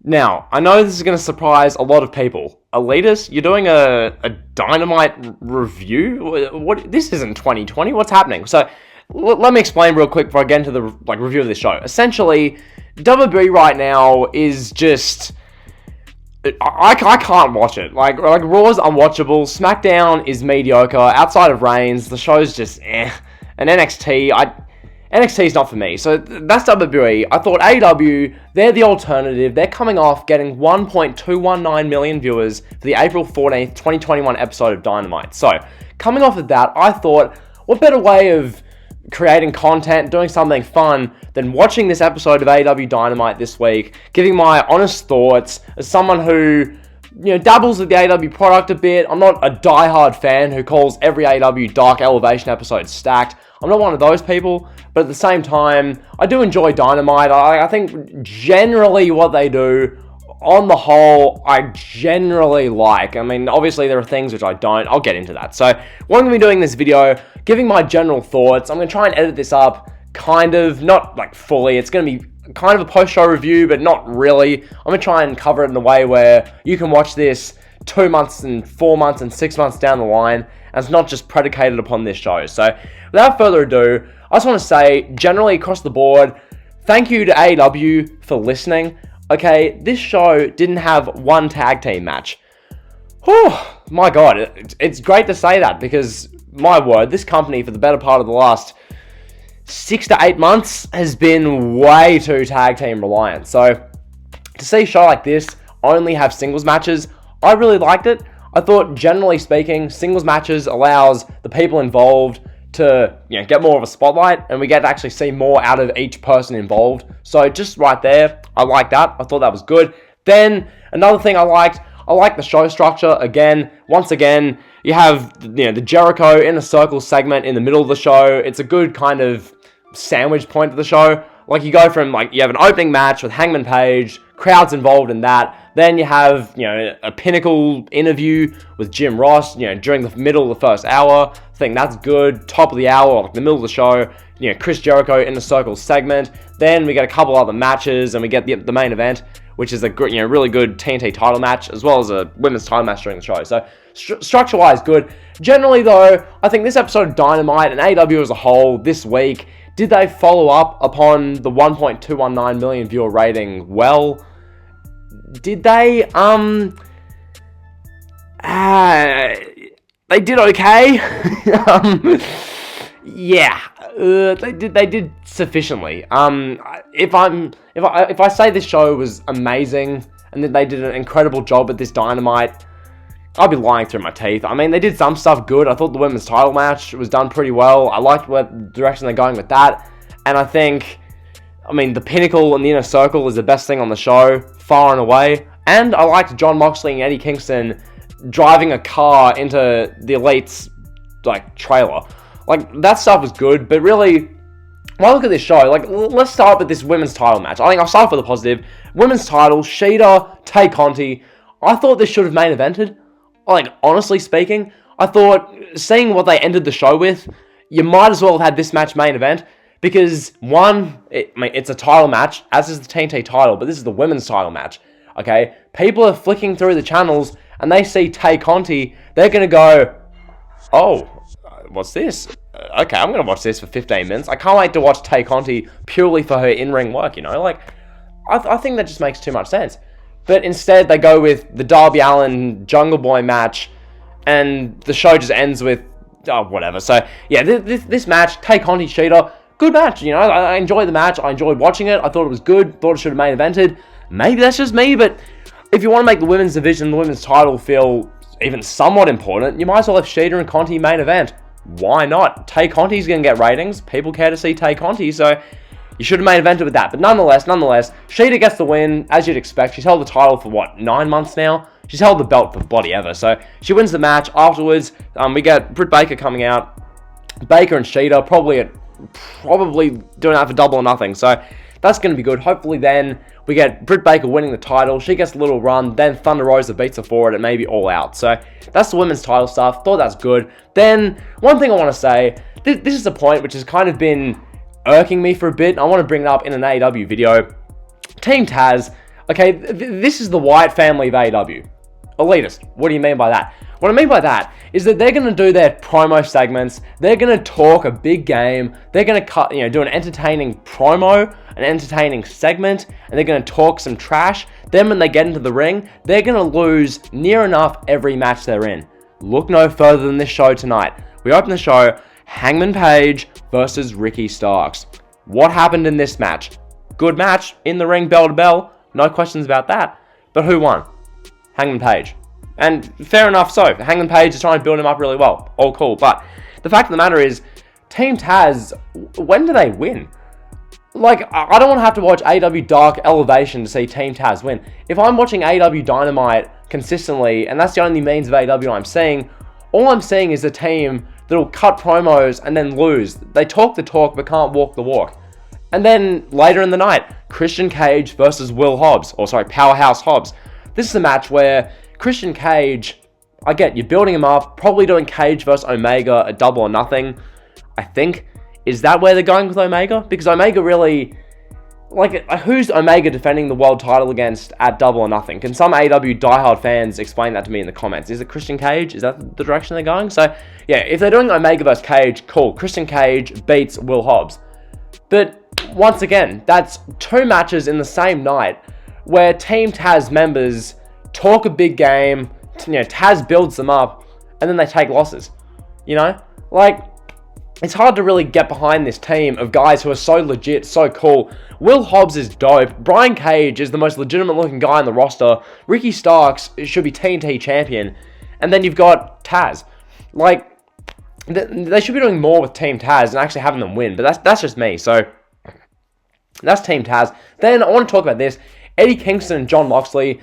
Now, I know this is going to surprise a lot of people. Elitist, you're doing a Dynamite review? What? This isn't 2020. What's happening? So, let me explain real quick before I get into the review of this show. Essentially, WWE right now is just... I can't watch it. Like Raw's unwatchable. SmackDown is mediocre. Outside of Reigns, the show's just eh. And NXT's not for me. So that's WWE. I thought AEW, they're the alternative. They're coming off getting 1.219 million viewers for the April 14th, 2021 episode of Dynamite. So, coming off of that, I thought, what better way of creating content, doing something fun, than watching this episode of AEW Dynamite this week, giving my honest thoughts as someone who, dabbles with the AEW product a bit. I'm not a diehard fan who calls every AEW Dark Elevation episode stacked. I'm not one of those people, but at the same time, I do enjoy Dynamite. I think generally what they do, on the whole, I generally like. I mean, obviously there are things which I don't. I'll get into that. So, what I'm going to be doing in this video, giving my general thoughts. I'm going to try and edit this up, kind of, not like fully. It's going to be kind of a post-show review, but not really. I'm going to try and cover it in a way where you can watch this 2 months and 4 months and 6 months down the line, and it's not just predicated upon this show. So, without further ado, I just want to say, generally across the board, thank you to AEW for listening. Okay, this show didn't have one tag team match. Whew, my God, it's great to say that because, my word, this company for the better part of the last 6 to 8 months has been way too tag team reliant. So, to see a show like this only have singles matches, I really liked it. I thought, generally speaking, singles matches allows the people involved to get more of a spotlight, and we get to actually see more out of each person involved. So just right there, I like that. I thought that was good. Then another thing I liked the show structure. Once again, you have the Jericho in a circle segment in the middle of the show. It's a good kind of sandwich point to the show. Like you go from you have an opening match with Hangman Page, crowds involved in that. Then you have a Pinnacle interview with Jim Ross during the middle of the first hour. I think that's good. Top of the hour, like the middle of the show, Chris Jericho in the circle segment. Then we get a couple other matches, and we get the main event, which is a really good TNT title match, as well as a women's title match during the show. So structure-wise, good. Generally, though, I think this episode of Dynamite and AEW as a whole this week, did they follow up upon the 1.219 million viewer rating well? Did they? They did okay. Yeah, they did sufficiently. If I say this show was amazing and that they did an incredible job at this Dynamite, I'll be lying through my teeth. I mean, they did some stuff good. I thought the women's title match was done pretty well. I liked what direction they're going with that. And I think, the Pinnacle and the Inner Circle is the best thing on the show, far and away. And I liked Jon Moxley and Eddie Kingston driving a car into the Elite's, trailer. That stuff was good. But really, when I look at this show, let's start with this women's title match. I think I'll start with the positive. Women's title, Shida, Tay Conti. I thought this should have main evented. Honestly speaking, I thought, seeing what they ended the show with, you might as well have had this match main event, because, one, it's a title match, as is the TNT title, but this is the women's title match, okay? People are flicking through the channels, and they see Tay Conti, they're going to go, oh, what's this? Okay, I'm going to watch this for 15 minutes. I can't wait to watch Tay Conti purely for her in-ring work, I think that just makes too much sense. But instead, they go with the Darby Allin Jungle Boy match, and the show just ends with, whatever. So, yeah, this match, Tay Conti, Shida, good match, I enjoyed the match, I enjoyed watching it, I thought it was good, thought it should have main evented. Maybe that's just me, but if you want to make the women's division, the women's title feel even somewhat important, you might as well have Shida and Conti main event. Why not? Tay Conti's going to get ratings, people care to see Tay Conti, so you should have main evented with that. But nonetheless, Shida gets the win, as you'd expect. She's held the title for, 9 months now? She's held the belt for bloody ever. So she wins the match. Afterwards, we get Britt Baker coming out. Baker and Shida probably doing that for double or nothing. So that's going to be good. Hopefully then we get Britt Baker winning the title. She gets a little run. Then Thunder Rosa beats her for it and maybe All Out. So that's the women's title stuff. Thought that's good. Then one thing I want to say, this is a point which has kind of been irking me for a bit. I want to bring it up in an AEW video. Team Taz, Okay, this is the Wyatt family of AEW. Elitist. What do you mean by that? What I mean by that is that they're going to do their promo segments. They're going to talk a big game. They're going to do an entertaining promo, an entertaining segment, and they're going to talk some trash. Then when they get into the ring, they're going to lose near enough every match they're in. Look no further than this show tonight. We open the show, Hangman Page versus Ricky Starks. What happened in this match? Good match, in the ring, bell to bell. No questions about that. But who won? Hangman Page. And fair enough so. Hangman Page is trying to build him up really well. All cool. But the fact of the matter is, Team Taz, when do they win? Like, I don't want to have to watch AEW Dark Elevation to see Team Taz win. If I'm watching AEW Dynamite consistently, and that's the only means of AEW I'm seeing, all I'm seeing is a team that'll cut promos and then lose. They talk the talk but can't walk the walk. And then later in the night, Christian Cage versus Powerhouse Hobbs. This is a match where Christian Cage, I get, you're building him up, probably doing Cage versus Omega at Double or Nothing, I think. Is that where they're going with Omega? Because Omega really, who's Omega defending the world title against at Double or Nothing? Can some AEW diehard fans explain that to me in the comments? Is it Christian Cage? Is that the direction they're going? So, yeah, if they're doing Omega versus Cage, cool. Christian Cage beats Will Hobbs. But once again, that's two matches in the same night where Team Taz members talk a big game, Taz builds them up, and then they take losses. It's hard to really get behind this team of guys who are so legit, so cool. Will Hobbs is dope. Brian Cage is the most legitimate looking guy on the roster. Ricky Starks should be TNT champion. And then you've got Taz. They should be doing more with Team Taz and actually having them win, but that's just me. So that's Team Taz. Then I want to talk about this. Eddie Kingston and Jon Moxley,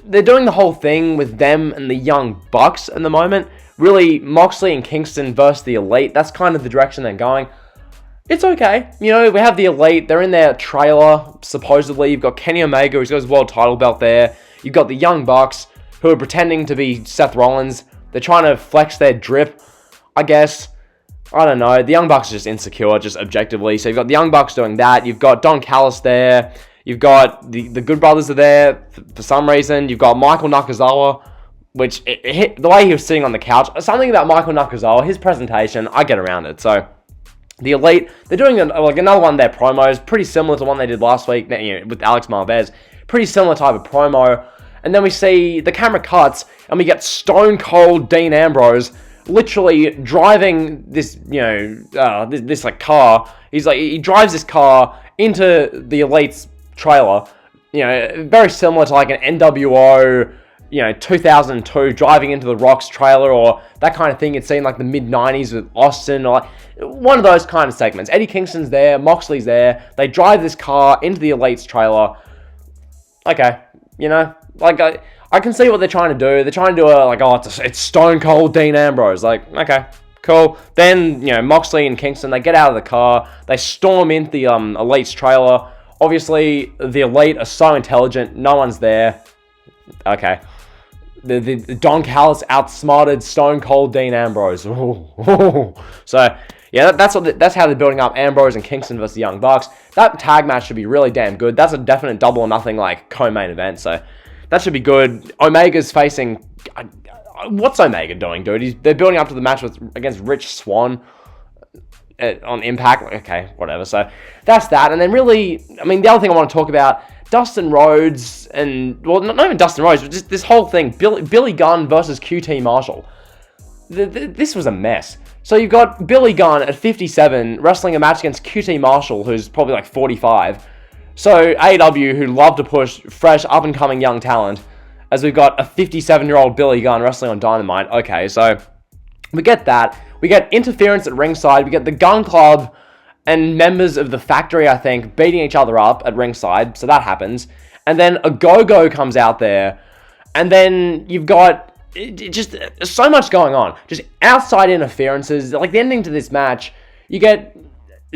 they're doing the whole thing with them and the Young Bucks at the moment. Really, Moxley and Kingston versus the Elite. That's kind of the direction they're going. It's okay. We have the Elite. They're in their trailer, supposedly. You've got Kenny Omega, who's got his world title belt there. You've got the Young Bucks, who are pretending to be Seth Rollins. They're trying to flex their drip, I guess. I don't know. The Young Bucks are just insecure, just objectively. So you've got the Young Bucks doing that. You've got Don Callis there. You've got the Good Brothers are there for some reason. You've got Michael Nakazawa, which the way he was sitting on the couch, something about Michael Nakazawa, his presentation, I get around it. So the Elite, they're doing another one of their promos, pretty similar to the one they did last week with Alex Marvez. Pretty similar type of promo. And then we see the camera cuts and we get Stone Cold Dean Ambrose literally driving this, this car. He drives this car into the Elite's trailer. Very similar to an NWO, 2002 driving into the Rock's trailer, or that kind of thing you'd see in the mid-90s with Austin, or one of those kind of segments. Eddie Kingston's there, Moxley's there, they drive this car into the Elite's trailer. Okay, I can see what they're trying to do. They're trying to do it's Stone Cold Dean Ambrose. Okay, cool. Then, Moxley and Kingston, they get out of the car, they storm into the Elite's trailer. Obviously, the Elite are so intelligent, no one's there. Okay. The Don Callis outsmarted Stone Cold Dean Ambrose. So, yeah, that's how they're building up Ambrose and Kingston versus the Young Bucks. That tag match should be really damn good. That's a definite Double or Nothing co-main event, so that should be good. Omega's facing... What's Omega doing, dude? They're building up to the match against Rich Swann on Impact. Okay, whatever. So that's that. And then really, the other thing I want to talk about, Dustin Rhodes and... Well, not even Dustin Rhodes, but just this whole thing. Billy Gunn versus QT Marshall. This was a mess. So you've got Billy Gunn at 57 wrestling a match against QT Marshall, who's probably 45. So AEW, who love to push fresh, up-and-coming young talent, as we've got a 57-year-old Billy Gunn wrestling on Dynamite. Okay, so we get that. We get interference at ringside. We get the Gun Club and members of the Factory, I think, beating each other up at ringside. So that happens. And then a Go-Go comes out there. And then you've got just so much going on. Just outside interferences. The ending to this match, you get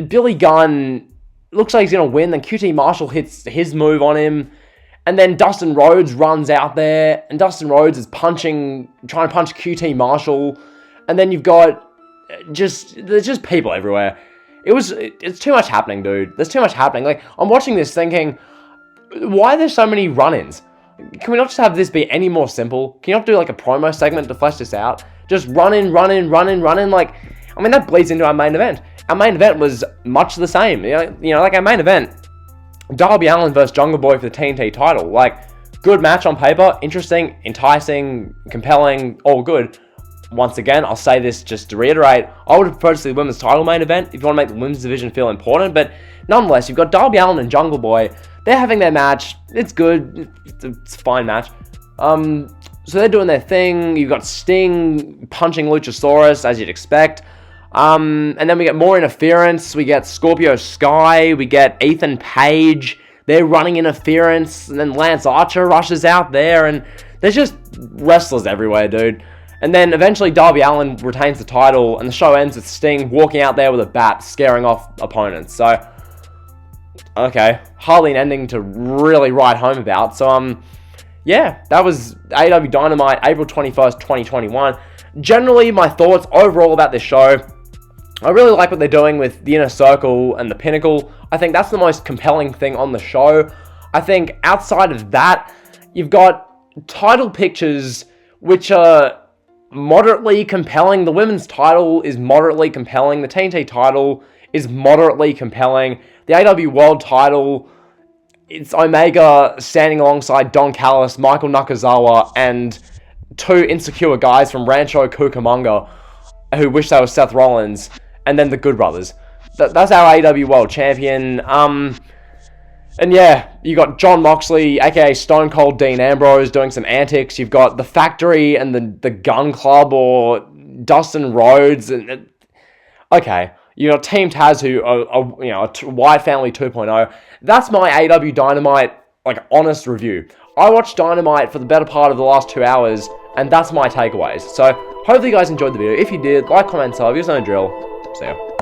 Billy Gunn, looks like he's going to win. Then QT Marshall hits his move on him. And then Dustin Rhodes runs out there. And Dustin Rhodes is trying to punch QT Marshall. And then you've got there's just people everywhere. It's too much happening, dude. There's too much happening. I'm watching this thinking, Why are there so many run-ins? Can we not just have this be any more simple? Can you not do like a promo segment to flesh this out? Just run in. Like, I mean, that bleeds into our main event. Our main event was much the same. You know, like our main event, Darby Allin versus Jungle Boy for the TNT title. Like, good match on paper, interesting, enticing, compelling, all good. Once again, I'll say this just to reiterate, I would have preferred to see the women's title main event if you want to make the women's division feel important, but nonetheless, you've got Darby Allin and Jungle Boy. They're having their match. It's good. It's a fine match. So they're doing their thing. You've got Sting punching Luchasaurus, as you'd expect. And then we get more interference. We get Scorpio Sky. We get Ethan Page. They're running interference. And then Lance Archer rushes out there. And there's just wrestlers everywhere, dude. And then eventually Darby Allin retains the title. And the show ends with Sting walking out there with a bat, scaring off opponents. So, okay. Hardly an ending to really write home about. So, yeah, that was AEW Dynamite, April 21st, 2021. Generally, my thoughts overall about this show, I really like what they're doing with the Inner Circle and the Pinnacle. I think that's the most compelling thing on the show. I think outside of that, you've got title pictures which are moderately compelling. The women's title is moderately compelling. The TNT title is moderately compelling. The AEW World title, it's Omega standing alongside Don Callis, Michael Nakazawa, and two insecure guys from Rancho Cucamonga who wish they were Seth Rollins, and then the Good Brothers. That's our AEW World Champion. And yeah, you got Jon Moxley, aka Stone Cold Dean Ambrose, doing some antics. You've got the Factory and the Gun Club, or Dustin Rhodes. Okay, you got Team Taz, who are a Wyatt Family 2.0. That's my AEW Dynamite, like, honest review. I watched Dynamite for the better part of the last 2 hours, and that's my takeaways. So, hopefully you guys enjoyed the video. If you did, like, comment, sub. You know the drill. See ya.